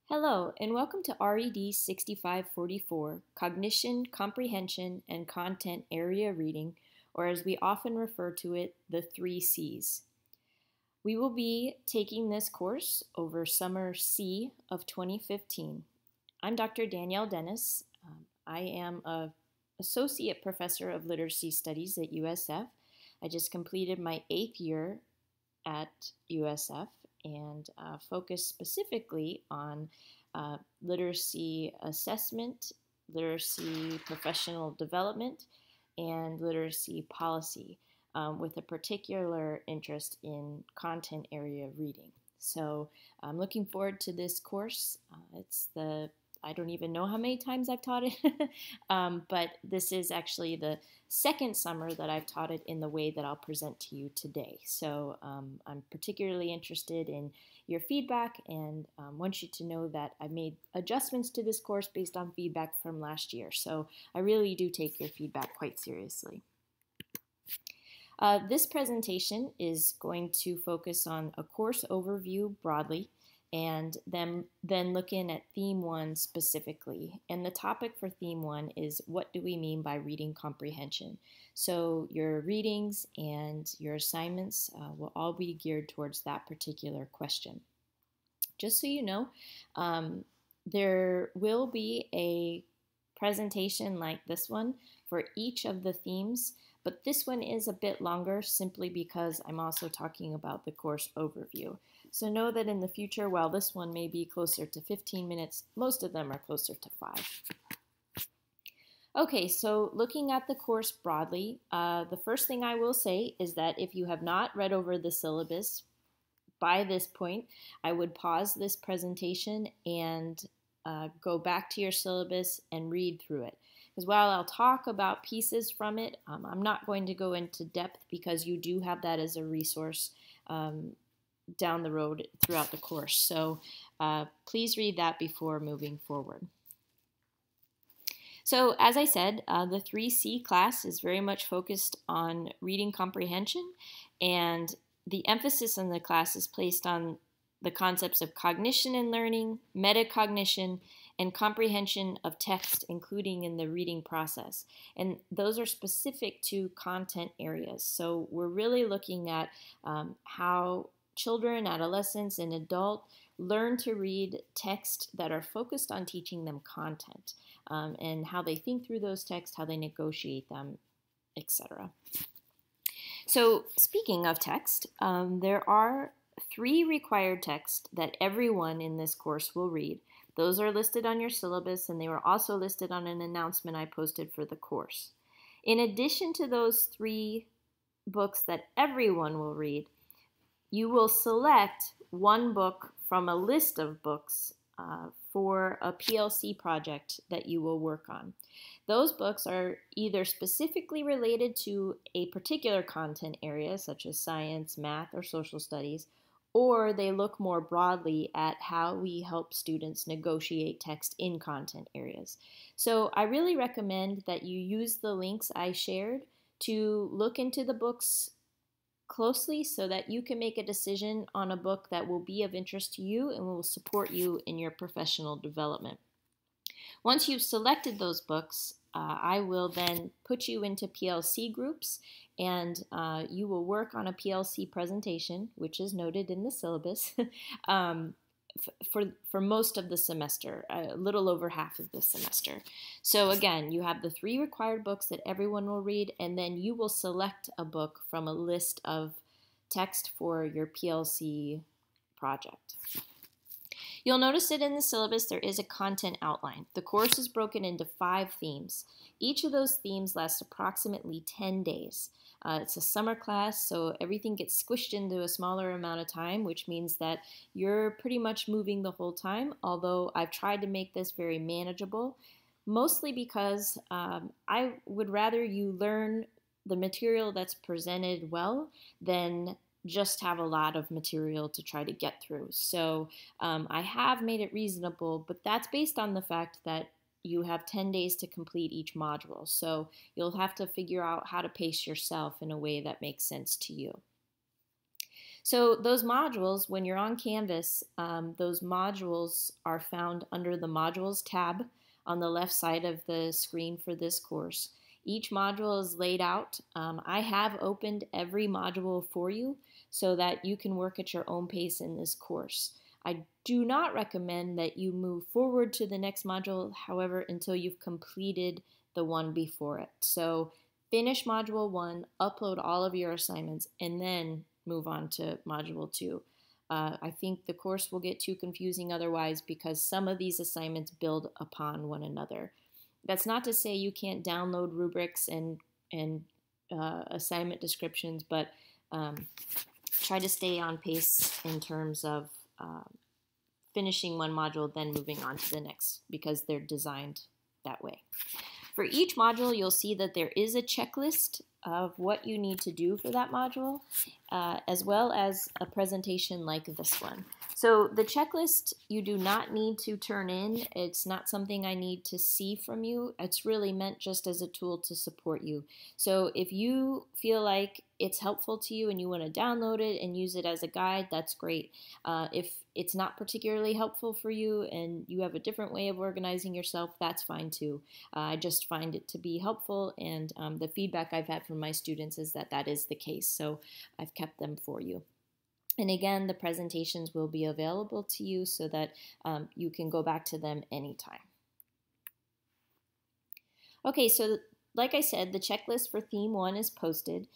Hello, and welcome to RED 6544, Cognition, Comprehension, and Content Area Reading, or as we often refer to it, the 3 C's. We will be taking this course over summer C of 2015. I'm Dr. Danielle Dennis. I am an Associate Professor of Literacy Studies at USF. I just completed my 8th year at USF and focus specifically on literacy assessment, literacy professional development, and literacy policy, with a particular interest in content area reading. So I'm looking forward to this course. I don't even know how many times I've taught it, but this is actually the second summer that I've taught it in the way that I'll present to you today. So I'm particularly interested in your feedback and want you to know that I've made adjustments to this course based on feedback from last year. So I really do take your feedback quite seriously. This presentation is going to focus on a course overview broadly, and then looking at Theme 1 specifically. And the topic for Theme 1 is what do we mean by reading comprehension? So your readings and your assignments will all be geared towards that particular question. Just so you know, there will be a presentation like this one for each of the themes, but this one is a bit longer simply because I'm also talking about the course overview. So know that in the future, while this one may be closer to 15 minutes, most of them are closer to 5. Okay, so looking at the course broadly, the first thing I will say is that if you have not read over the syllabus by this point, I would pause this presentation and go back to your syllabus and read through it. Because while I'll talk about pieces from it, I'm not going to go into depth because you do have that as a resource down the road throughout the course. So please read that before moving forward. So as I said, the 3C class is very much focused on reading comprehension, and the emphasis on the class is placed on the concepts of cognition and learning, metacognition, and comprehension of text, including in the reading process. And those are specific to content areas. So we're really looking at how children, adolescents, and adults learn to read text that are focused on teaching them content, and how they think through those texts, how they negotiate them, etc. So speaking of text, there are 3 required texts that everyone in this course will read. Those are listed on your syllabus, and they were also listed on an announcement I posted for the course. In addition to those 3 books that everyone will read, you will select one book from a list of books for a PLC project that you will work on. Those books are either specifically related to a particular content area, such as science, math, or social studies, or they look more broadly at how we help students negotiate text in content areas. So I really recommend that you use the links I shared to look into the books closely so that you can make a decision on a book that will be of interest to you and will support you in your professional development. Once you've selected those books, I will then put you into PLC groups, and you will work on a PLC presentation, which is noted in the syllabus, for most of the semester, a little over half of the semester. So again, you have the 3 required books that everyone will read, and then you will select a book from a list of text for your PLC project. You'll notice that in the syllabus there is a content outline. The course is broken into 5 themes. Each of those themes lasts approximately 10 days. It's a summer class, so everything gets squished into a smaller amount of time, which means that you're pretty much moving the whole time, although I've tried to make this very manageable, mostly because I would rather you learn the material that's presented well than just have a lot of material to try to get through. So I have made it reasonable, but that's based on the fact that you have 10 days to complete each module. So you'll have to figure out how to pace yourself in a way that makes sense to you. So those modules, when you're on Canvas, those modules are found under the Modules tab on the left side of the screen for this course. Each module is laid out. I have opened every module for you so that you can work at your own pace in this course. I do not recommend that you move forward to the next module, however, until you've completed the one before it. So finish Module 1, upload all of your assignments, and then move on to Module 2. I think the course will get too confusing otherwise because some of these assignments build upon one another. That's not to say you can't download rubrics and assignment descriptions, but try to stay on pace in terms of finishing one module, then moving on to the next, because they're designed that way. For each module, you'll see that there is a checklist of what you need to do for that module, as well as a presentation like this one. So the checklist you do not need to turn in. It's not something I need to see from you. It's really meant just as a tool to support you. So if you feel like it's helpful to you and you want to download it and use it as a guide, that's great. If it's not particularly helpful for you and you have a different way of organizing yourself, that's fine too. I just find it to be helpful, and the feedback I've had from my students is that that is the case, so I've kept them for you. And again, the presentations will be available to you so that you can go back to them anytime. Okay, so like I said, the checklist for Theme 1 is posted.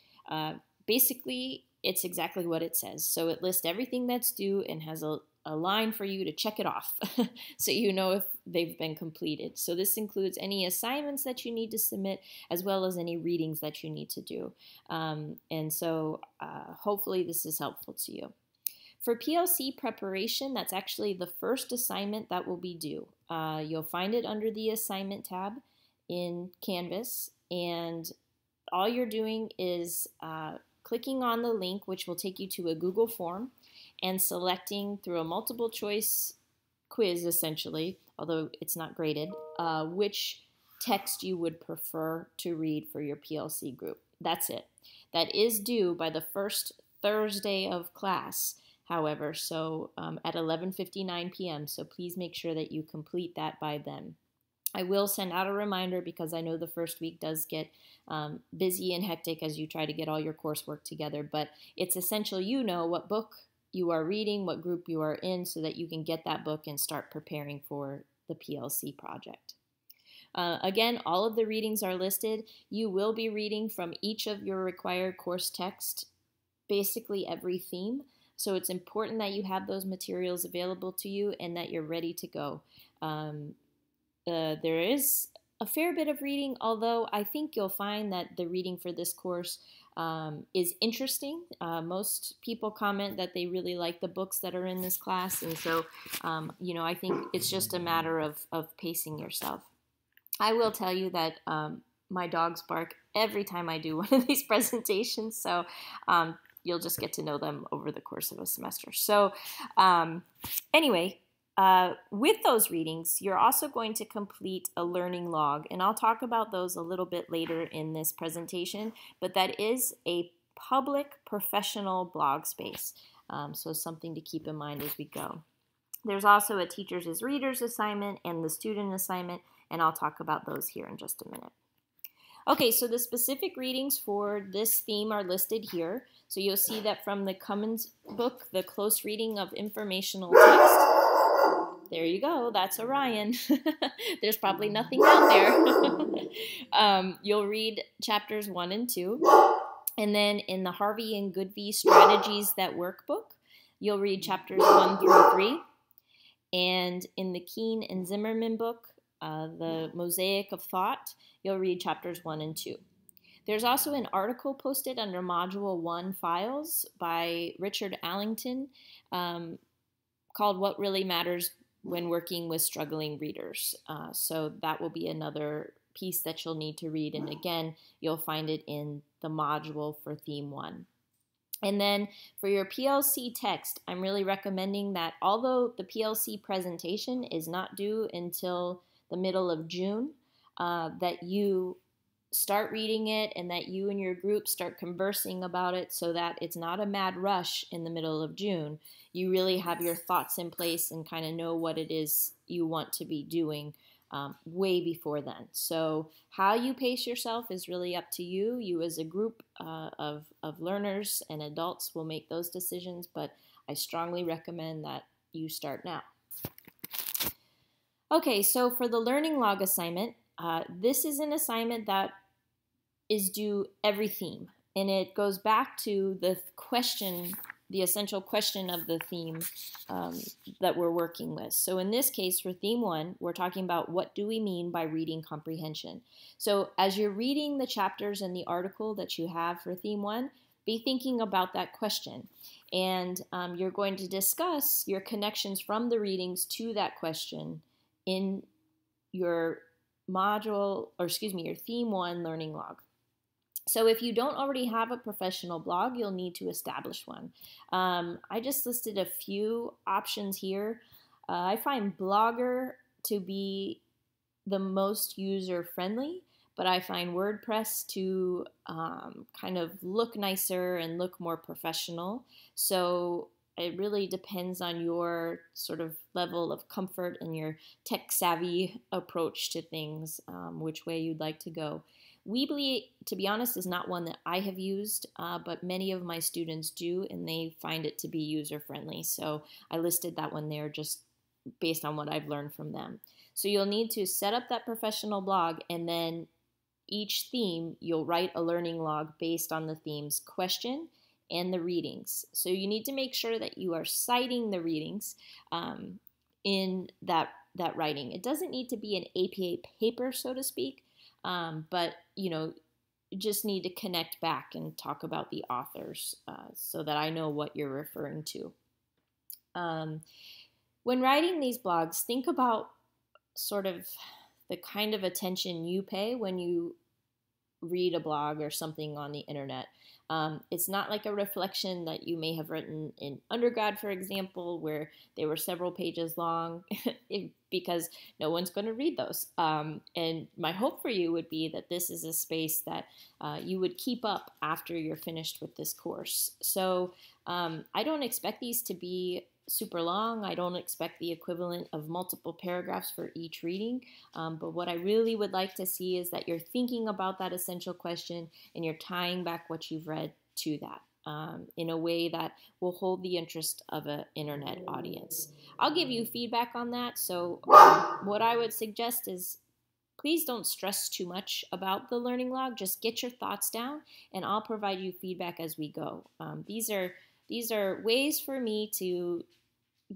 Basically, it's exactly what it says. So it lists everything that's due and has a line for you to check it off so you know if they've been completed. So this includes any assignments that you need to submit, as well as any readings that you need to do. And so hopefully this is helpful to you. For PLC preparation, that's actually the first assignment that will be due. You'll find it under the Assignment tab in Canvas, and all you're doing is clicking on the link, which will take you to a Google form, and selecting through a multiple choice quiz, essentially, although it's not graded, which text you would prefer to read for your PLC group. That's it. That is due by the first Thursday of class, however, so at 11:59 p.m., so please make sure that you complete that by then. I will send out a reminder because I know the first week does get busy and hectic as you try to get all your coursework together, but it's essential you know what book you are reading, what group you are in, so that you can get that book and start preparing for the PLC project. Again, all of the readings are listed. You will be reading from each of your required course text, basically every theme. So it's important that you have those materials available to you and that you're ready to go. There is a fair bit of reading, although I think you'll find that the reading for this course is interesting. Most people comment that they really like the books that are in this class, and so you know, I think it's just a matter of pacing yourself. I will tell you that my dogs bark every time I do one of these presentations, so you'll just get to know them over the course of a semester. So anyway, with those readings, you're also going to complete a learning log, and I'll talk about those a little bit later in this presentation, but that is a public professional blog space, so something to keep in mind as we go. There's also a teachers as readers assignment and the student assignment, and I'll talk about those here in just a minute. Okay, so the specific readings for this theme are listed here. So you'll see that from the Cummins book, The Close Reading of Informational Text. There you go, that's Orion. There's probably nothing out there. You'll read chapters 1 and 2. And then in the Harvey and Goodvie Strategies That Work book, you'll read chapters 1 through 3. And in the Keene and Zimmerman book, The Mosaic of Thought, you'll read chapters 1 and 2. There's also an article posted under Module 1 Files by Richard Allington called What Really Matters When Working with Struggling Readers. So that will be another piece that you'll need to read. And again, you'll find it in the module for Theme 1. And then for your PLC text, I'm really recommending that although the PLC presentation is not due until the middle of June, that you start reading it and that you and your group start conversing about it so that it's not a mad rush in the middle of June. You really have your thoughts in place and kind of know what it is you want to be doing way before then. So how you pace yourself is really up to you. You as a group of learners and adults will make those decisions, but I strongly recommend that you start now. Okay, so for the learning log assignment, this is an assignment that is due every theme, and it goes back to the question, the essential question of the theme that we're working with. So in this case, for theme 1, we're talking about what do we mean by reading comprehension. So as you're reading the chapters and the article that you have for theme 1, be thinking about that question. And you're going to discuss your connections from the readings to that question in your your theme 1 learning log. So if you don't already have a professional blog, you'll need to establish one. I just listed a few options here. I find Blogger to be the most user-friendly, but I find WordPress to kind of look nicer and look more professional. So it really depends on your sort of level of comfort and your tech-savvy approach to things, which way you'd like to go. Weebly, to be honest, is not one that I have used, but many of my students do, and they find it to be user-friendly. So I listed that one there just based on what I've learned from them. So you'll need to set up that professional blog, and then each theme, you'll write a learning log based on the theme's question and the readings. So you need to make sure that you are citing the readings in that writing. It doesn't need to be an APA paper, so to speak, but you just need to connect back and talk about the authors so that I know what you're referring to. When writing these blogs, think about sort of the kind of attention you pay when you read a blog or something on the internet. It's not like a reflection that you may have written in undergrad, for example, where they were several pages long, because no one's going to read those. And my hope for you would be that this is a space that you would keep up after you're finished with this course. So I don't expect these to be super long. I don't expect the equivalent of multiple paragraphs for each reading, but what I really would like to see is that you're thinking about that essential question and you're tying back what you've read to that in a way that will hold the interest of an internet audience. I'll give you feedback on that, so what I would suggest is please don't stress too much about the learning log. Just get your thoughts down and I'll provide you feedback as we go. These are ways for me to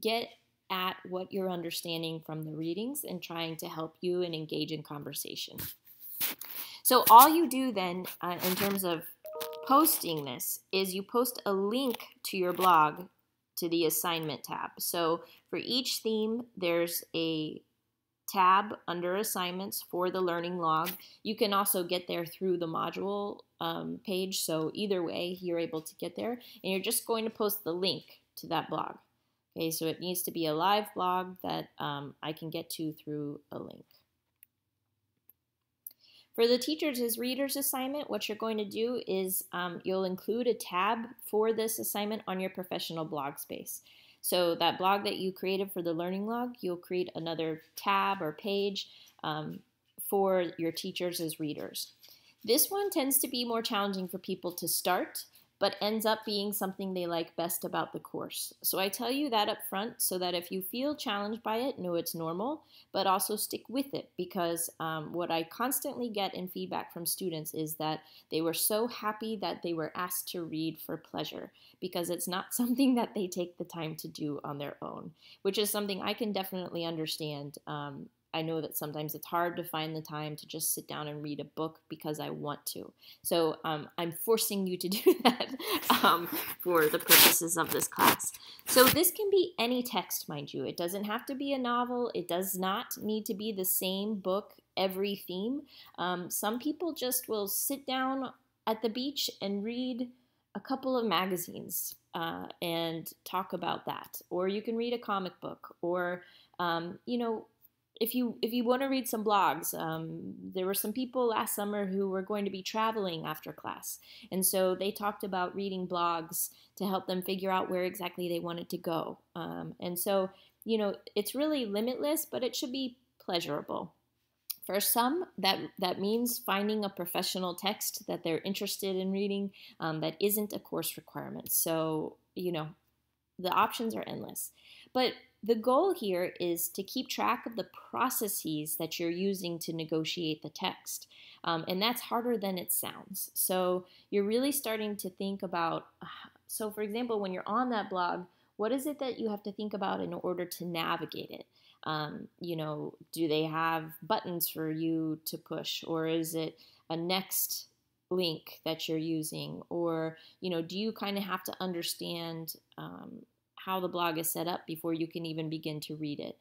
get at what you're understanding from the readings and trying to help you and engage in conversation. So all you do then in terms of posting this is you post a link to your blog to the assignment tab. So for each theme, there's a tab under assignments for the learning log. You can also get there through the module page. So either way, you're able to get there, and you're just going to post the link to that blog. Okay, so it needs to be a live blog that I can get to through a link. For the Teachers as Readers assignment, what you're going to do is you'll include a tab for this assignment on your professional blog space. So that blog that you created for the learning log, you'll create another tab or page for your Teachers as Readers. This one tends to be more challenging for people to start, but ends up being something they like best about the course. So I tell you that up front so that if you feel challenged by it, know it's normal, but also stick with it, because what I constantly get in feedback from students is that they were so happy that they were asked to read for pleasure, because it's not something that they take the time to do on their own, which is something I can definitely understand. I know that sometimes it's hard to find the time to just sit down and read a book because I want to. So I'm forcing you to do that for the purposes of this class. So this can be any text, mind you. It doesn't have to be a novel. It does not need to be the same book every theme. Some people just will sit down at the beach and read a couple of magazines and talk about that. Or you can read a comic book, or, if you want to read some blogs, there were some people last summer who were going to be traveling after class, and so they talked about reading blogs to help them figure out where exactly they wanted to go. And so, it's really limitless, but it should be pleasurable. For some, that means finding a professional text that they're interested in reading, that isn't a course requirement. So, the options are endless. But the goal here is to keep track of the processes that you're using to negotiate the text. And that's harder than it sounds. So you're really starting to think about, so for example, when you're on that blog, what is it that you have to think about in order to navigate it? Do they have buttons for you to push, or is it a next link that you're using, or do you kind of have to understand how the blog is set up before you can even begin to read it?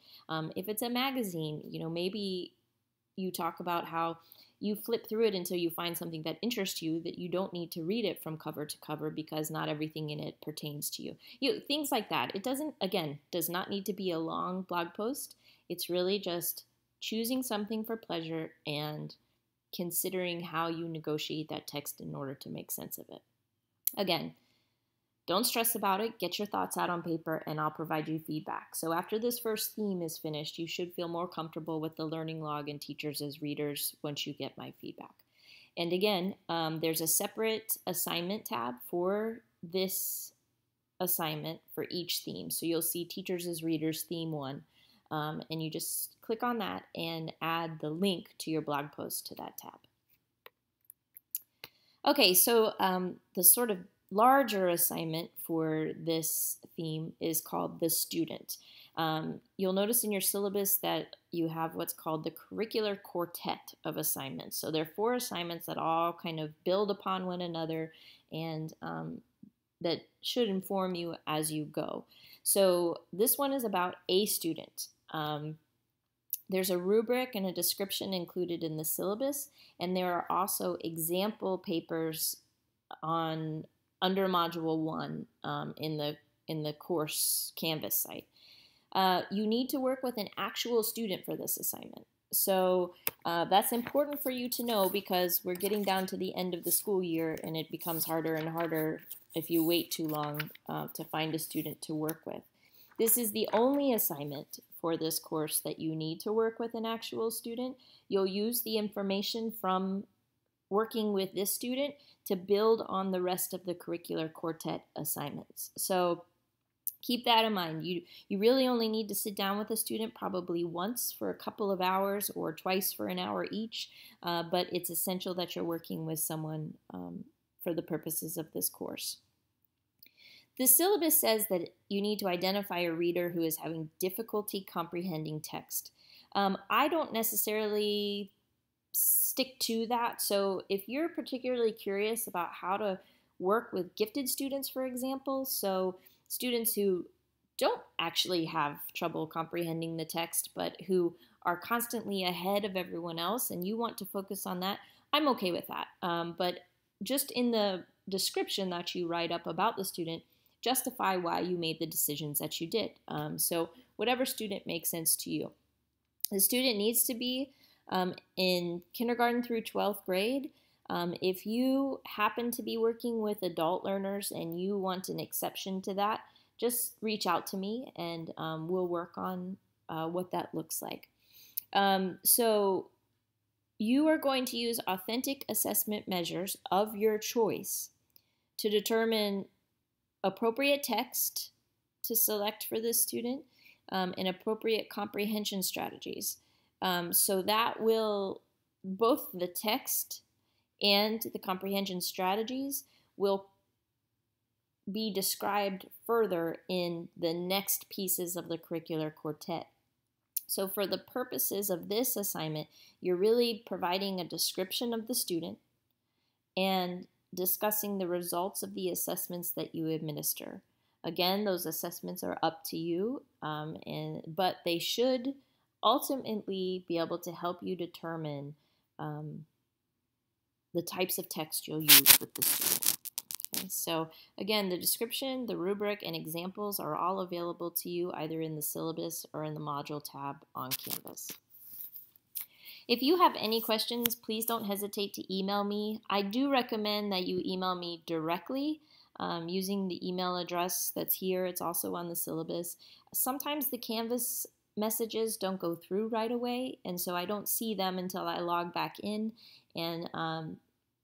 If it's a magazine, maybe you talk about how you flip through it until you find something that interests you, that you don't need to read it from cover to cover because not everything in it pertains to you. Things like that. It does not need to be a long blog post. It's really just choosing something for pleasure and considering how you negotiate that text in order to make sense of it. Again, don't stress about it. Get your thoughts out on paper and I'll provide you feedback. So after this first theme is finished, you should feel more comfortable with the learning log and teachers as readers once you get my feedback. And again, there's a separate assignment tab for this assignment for each theme. So you'll see teachers as readers, theme 1, and you just click on that and add the link to your blog post to that tab. Okay, so the sort of larger assignment for this theme is called the student. You'll notice in your syllabus that you have what's called the curricular quartet of assignments. So there are 4 assignments that all kind of build upon one another and that should inform you as you go. So this one is about a student. There's a rubric and a description included in the syllabus, and there are also example papers under Module 1 in the course Canvas site. You need to work with an actual student for this assignment. So that's important for you to know because we're getting down to the end of the school year and it becomes harder and harder if you wait too long to find a student to work with. This is the only assignment for this course that you need to work with an actual student. You'll use the information from working with this student to build on the rest of the curricular quartet assignments. So keep that in mind. You really only need to sit down with a student probably once for a couple of hours or twice for an hour each, but it's essential that you're working with someone for the purposes of this course. The syllabus says that you need to identify a reader who is having difficulty comprehending text. I don't necessarily stick to that. So if you're particularly curious about how to work with gifted students, for example, so students who don't actually have trouble comprehending the text, but who are constantly ahead of everyone else, and you want to focus on that, I'm okay with that. But just in the description that you write up about the student, justify why you made the decisions that you did. So whatever student makes sense to you. The student needs to be in kindergarten through 12th grade. If you happen to be working with adult learners and you want an exception to that, just reach out to me and we'll work on what that looks like. So you are going to use authentic assessment measures of your choice to determine appropriate text to select for this student and appropriate comprehension strategies. So that will, both the text and the comprehension strategies will be described further in the next pieces of the curricular quartet. So for the purposes of this assignment, you're really providing a description of the student and discussing the results of the assessments that you administer. Again, those assessments are up to you, but they should ultimately be able to help you determine the types of text you'll use with the student. Okay, so again, the description, the rubric, and examples are all available to you either in the syllabus or in the module tab on Canvas. If you have any questions, please don't hesitate to email me. I do recommend that you email me directly using the email address that's here. It's also on the syllabus. Sometimes the Canvas messages don't go through right away, and so I don't see them until I log back in, and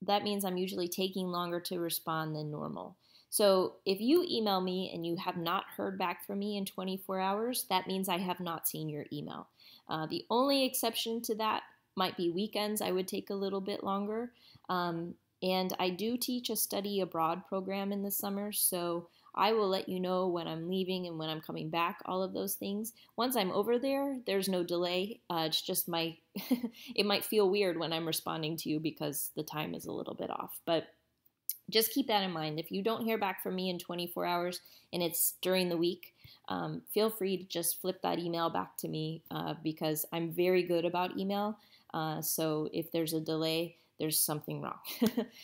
that means I'm usually taking longer to respond than normal. So if you email me and you have not heard back from me in 24 hours, that means I have not seen your email. The only exception to that might be weekends. I would take a little bit longer. And I do teach a study abroad program in the summer, so I will let you know when I'm leaving and when I'm coming back, all of those things. Once I'm over there, there's no delay. It's just it might feel weird when I'm responding to you because the time is a little bit off. But just keep that in mind. If you don't hear back from me in 24 hours and it's during the week, feel free to just flip that email back to me because I'm very good about email. So if there's a delay, there's something wrong.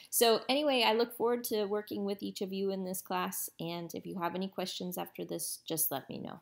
So anyway, I look forward to working with each of you in this class. And if you have any questions after this, just let me know.